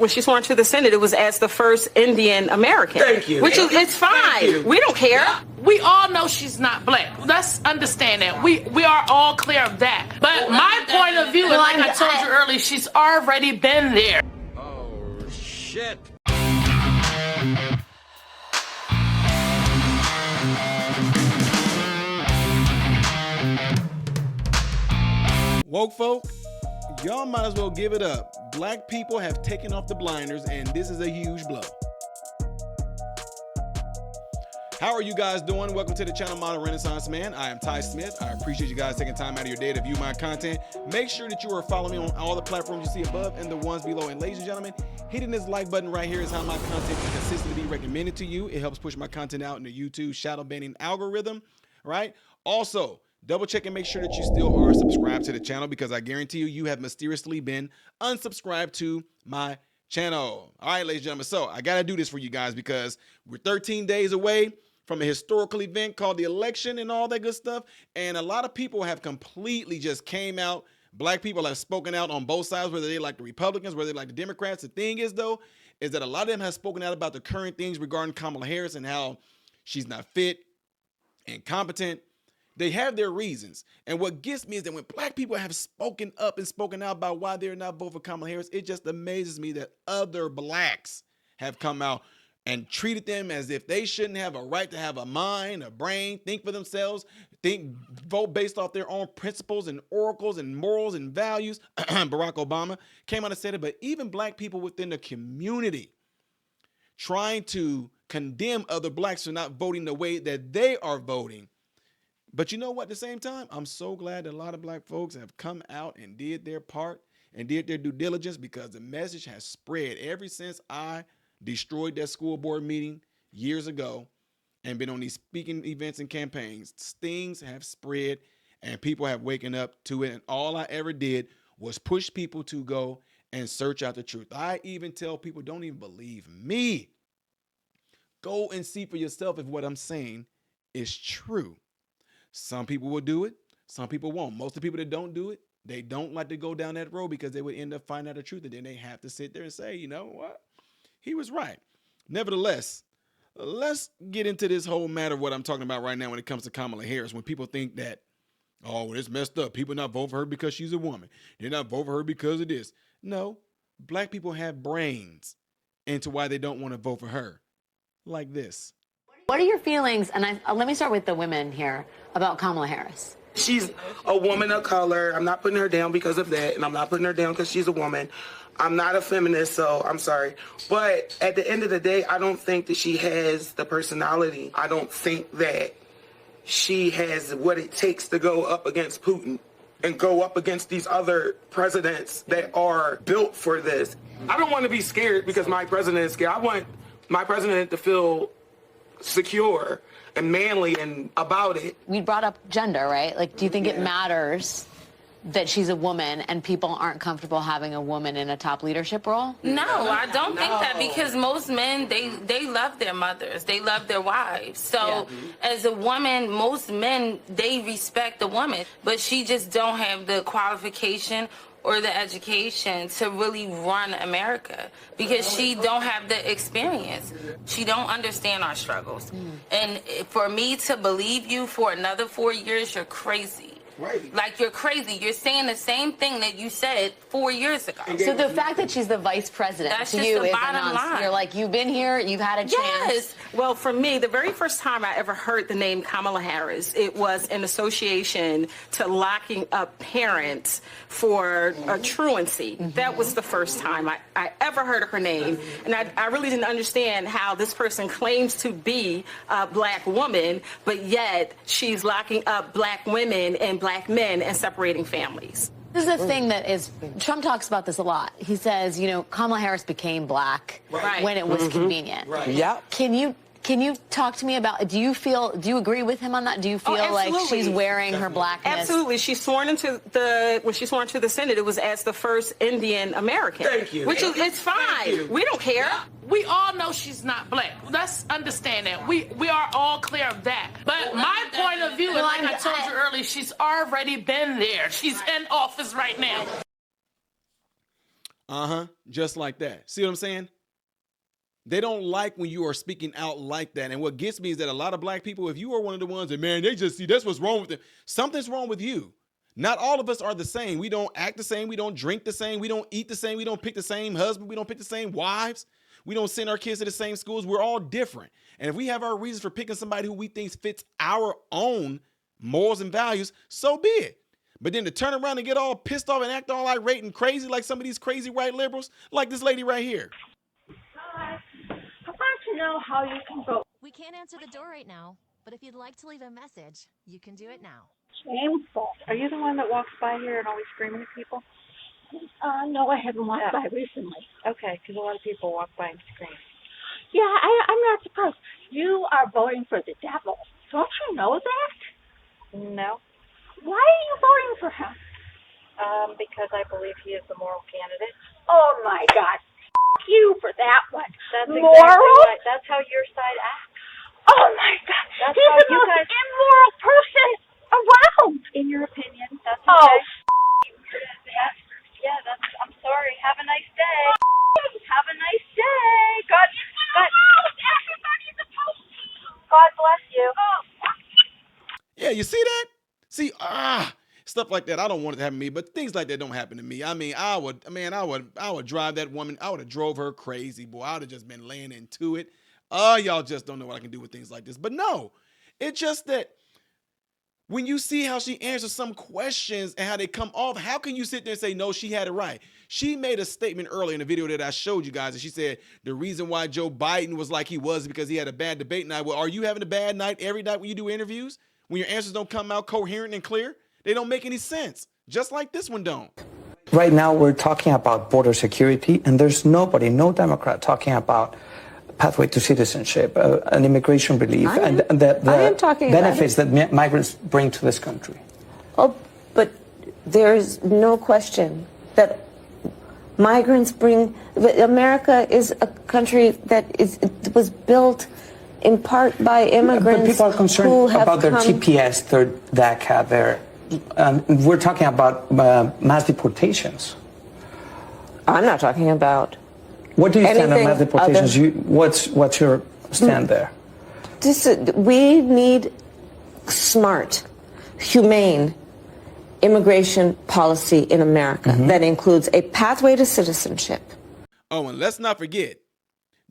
When she swore to the Senate, it was as the first Indian American. Thank you. Which is, it's fine. We don't care. We all know she's not black. Let's understand that. We are all clear of that. But my point of view, and like I told you earlier, she's already been there. Oh, shit. Woke folk, y'all might as well give it up. Black people have taken off the blinders, and this is a huge blow. How are you guys doing? Welcome to the channel Modern Renaissance Man. I am Ty Smith. I appreciate you guys taking time out of your day to view my content. Make sure that you are following me on all the platforms you see above and the ones below. And ladies and gentlemen, hitting this like button right here is how my content can consistently be recommended to you. It helps push my content out in the YouTube shadow banning algorithm, right? Also, double check and make sure that you still are subscribed to the channel, because I guarantee you have mysteriously been unsubscribed to my channel. All right, ladies and gentlemen. So I got to do this for you guys because we're 13 days away from a historical event called the election and all that good stuff. And a lot of people have completely just came out. Black people have spoken out on both sides, whether they like the Republicans, whether they like the Democrats. The thing is, though, is that a lot of them have spoken out about the current things regarding Kamala Harris and how she's not fit, incompetent. They have their reasons. And what gets me is that when black people have spoken up and spoken out about why they're not voting for Kamala Harris, it just amazes me that other blacks have come out and treated them as if they shouldn't have a right to have a mind, a brain, think for themselves, vote based off their own principles and oracles and morals and values. Barack Obama came out and said it, but even black people within the community trying to condemn other blacks for not voting the way that they are voting. But you know what, at the same time, I'm so glad that a lot of black folks have come out and did their part and did their due diligence, because the message has spread ever since I destroyed that school board meeting years ago and been on these speaking events and campaigns. Things have spread and people have waken up to it. And all I ever did was push people to go and search out the truth. I even tell people, don't even believe me. Go and see for yourself if what I'm saying is true. Some people will do it. Some people won't. Most of the people that don't do it, they don't like to go down that road because they would end up finding out the truth. And then they have to sit there and say, you know what? He was right. Nevertheless, let's get into this whole matter of what I'm talking about right now when it comes to Kamala Harris. When people think that, oh, it's messed up. People not vote for her because she's a woman. They're not vote for her because of this. No, black people have brains into why they don't want to vote for her. Like this. What are your feelings, and let me start with the women here, about Kamala Harris? She's a woman of color. I'm not putting her down because of that, and I'm not putting her down because she's a woman. I'm not a feminist, so I'm sorry. But at the end of the day, I don't think that she has the personality. I don't think that she has what it takes to go up against Putin and go up against these other presidents that are built for this. I don't want to be scared because my president is scared. I want my president to feel secure and manly and about it. We brought up gender, right? Like, do you think it matters that she's a woman and people aren't comfortable having a woman in a top leadership role? No, I don't think that, because most men, they love their mothers. They love their wives. So as a woman, most men, they respect the woman, but she just don't have the qualification or the education to really run America, because she don't have the experience. She don't understand our struggles. And for me to believe you for another 4 years, you're crazy. Right. Like, you're crazy. You're saying the same thing that you said 4 years ago. So the fact that she's the vice president That's to just you the is bottom line. You're like, you've been here, you've had a chance. Yes. Well, for me, the very first time I ever heard the name Kamala Harris, it was in association to locking up parents for a truancy. That was the first time I ever heard of her name. And I really didn't understand how this person claims to be a black woman, but yet she's locking up black women and black men and separating families. This is a thing that is, Trump talks about this a lot. He says, you know, Kamala Harris became black when it was convenient. Yeah. Can you talk to me about, do you agree with him on that? Do you feel like she's wearing her blackness? Absolutely. When she swore into the Senate, it was as the first Indian American. Thank you. Which is, it's fine. We don't care. We all know she's not black. Let's understand that. We are all clear of that. But my point of view, and like I told you earlier, she's already been there. She's in office right now. Just like that. See what I'm saying? They don't like when you are speaking out like that. And what gets me is that a lot of black people, if you are one of the ones that, man, they just see that's what's wrong with them. Something's wrong with you. Not all of us are the same. We don't act the same. We don't drink the same. We don't eat the same. We don't pick the same husband. We don't pick the same wives. We don't send our kids to the same schools. We're all different. And if we have our reasons for picking somebody who we think fits our own morals and values, so be it. But then to turn around and get all pissed off and act all irate and crazy like some of these crazy white liberals, like this lady right here. I want to know how you can vote. We can't answer the door right now, but if you'd like to leave a message, you can do it now. Shameful. Are you the one that walks by here and always screaming at people? No, I haven't walked by recently. Okay, because a lot of people walk by and scream. Yeah, I'm not surprised. You are voting for the devil. Don't you know that? No. Why are you voting for him? Because I believe he is the moral candidate. Oh, my God. F you for that one. That's moral? exactly right. That's how your side acts. Oh, my God. That's He's how the you most guys... immoral person around. In your opinion, that's Oh, okay. yeah, I'm sorry. Have a nice day. Have a nice day. God bless you. Yeah, you see that? See, stuff like that. I don't want it to happen to me, but things like that don't happen to me. I mean, I would drive that woman. I would have drove her crazy, boy. I would have just been laying into it. Y'all just don't know what I can do with things like this. But no, it's just that when you see how she answers some questions and how they come off, how can you sit there and say, no, she had it right? She made a statement earlier in the video that I showed you guys, and she said the reason why Joe Biden was like he was because he had a bad debate night. Well, are you having a bad night every night when you do interviews? When your answers don't come out coherent and clear? They don't make any sense, just like this one don't. Right now, we're talking about border security, and there's nobody, no Democrat, talking about pathway to citizenship, and immigration relief, and the benefits that migrants bring to this country. Oh, but there's no question that migrants bring. America is a country that was built in part by immigrants. But people are concerned about their TPS, their DACA, we're talking about mass deportations. I'm not talking about. What do you stand on mass deportations? What's your stand there? We need smart, humane immigration policy in America that includes a pathway to citizenship. Oh, and let's not forget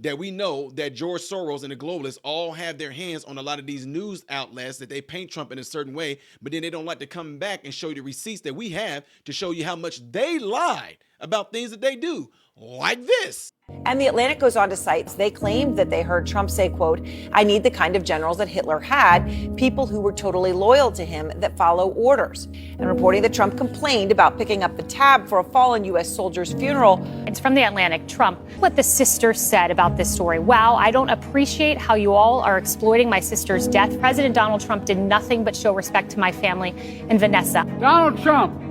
that we know that George Soros and the globalists all have their hands on a lot of these news outlets that they paint Trump in a certain way, but then they don't like to come back and show you the receipts that we have to show you how much they lied about things that they do, like this. And The Atlantic goes on to cite they claimed that they heard Trump say, quote, I need the kind of generals that Hitler had, people who were totally loyal to him that follow orders. And reporting that Trump complained about picking up the tab for a fallen U.S. soldier's funeral. It's from The Atlantic. Trump, what the sister said about this story. Wow, I don't appreciate how you all are exploiting my sister's death. President Donald Trump did nothing but show respect to my family and Vanessa. Donald Trump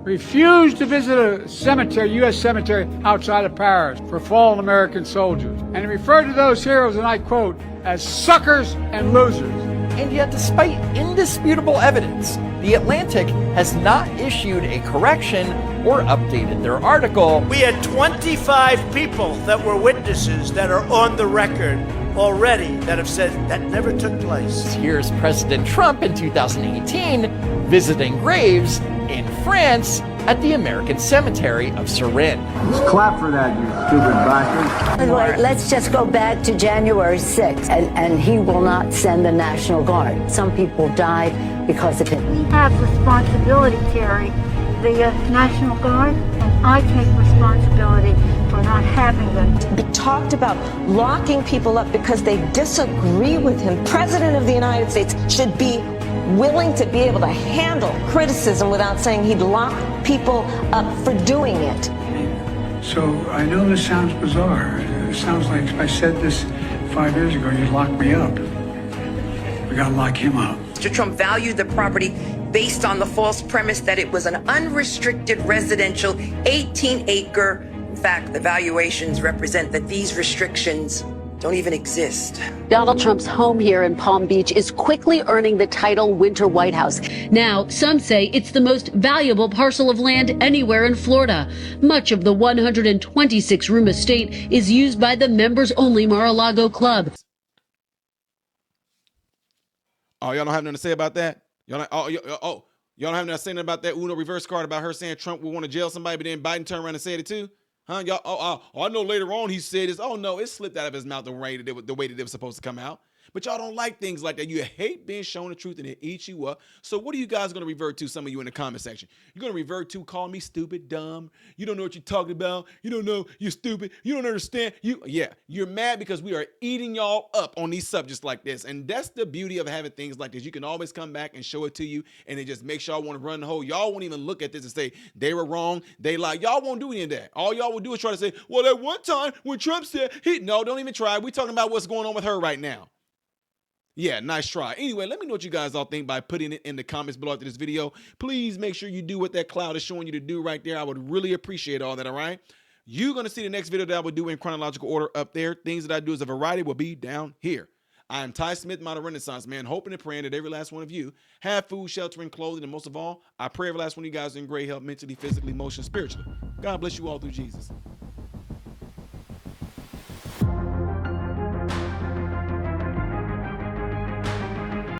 refused to visit a cemetery, U.S. cemetery outside of Paris for fallen American soldiers. And he referred to those heroes, and I quote, as suckers and losers. And yet, despite indisputable evidence, The Atlantic has not issued a correction or updated their article. We had 25 people that were witnesses that are on the record already that have said that never took place. Here's President Trump in 2018 visiting graves in France at the American Cemetery of Surin. Let's clap for that, you stupid bastard. Anyway, let's just go back to January 6th, and he will not send the National Guard. Some people died because of it. We have responsibility, Terry, the National Guard, and I take responsibility for not having them. He talked about locking people up because they disagree with him. President of the United States should be willing to be able to handle criticism without saying he'd lock people up for doing it. So I know this sounds bizarre. It sounds like if I said this 5 years ago, you'd lock me up. We gotta lock him up. Mr. Trump valued the property based on the false premise that it was an unrestricted residential 18-acre. In fact, the valuations represent that these restrictions don't even exist. Donald Trump's home here in Palm Beach is quickly earning the title Winter White House. Now, some say it's the most valuable parcel of land anywhere in Florida. Much of the 126-room estate is used by the members-only Mar-a-Lago Club. Oh, y'all don't have nothing to say about that? Y'all don't have nothing to say about that Uno reverse card about her saying Trump would want to jail somebody, but then Biden turned around and said it too? Huh? Y'all, I know later on he said this. Oh, no, it slipped out of his mouth the way that it was supposed to come out. But y'all don't like things like that. You hate being shown the truth and it eats you up. So what are you guys going to revert to, some of you in the comment section? You're going to revert to call me stupid, dumb. You don't know what you're talking about. You don't know. You're stupid. You don't understand. You're mad because we are eating y'all up on these subjects like this. And that's the beauty of having things like this. You can always come back and show it to you, and it just makes y'all want to run the hole. Y'all won't even look at this and say they were wrong. They lied. Y'all won't do any of that. All y'all will do is try to say, well, at one time when Trump said no, don't even try. We're talking about what's going on with her right now. Yeah, nice try. Anyway, let me know what you guys all think by putting it in the comments below after this video. Please make sure you do what that cloud is showing you to do right there. I would really appreciate all that, all right? You're going to see the next video that I will do in chronological order up there. Things that I do as a variety will be down here. I am Ty Smith, modern Renaissance man, hoping and praying that every last one of you have food, shelter, and clothing. And most of all, I pray every last one of you guys are in great health mentally, physically, emotionally, spiritually. God bless you all through Jesus.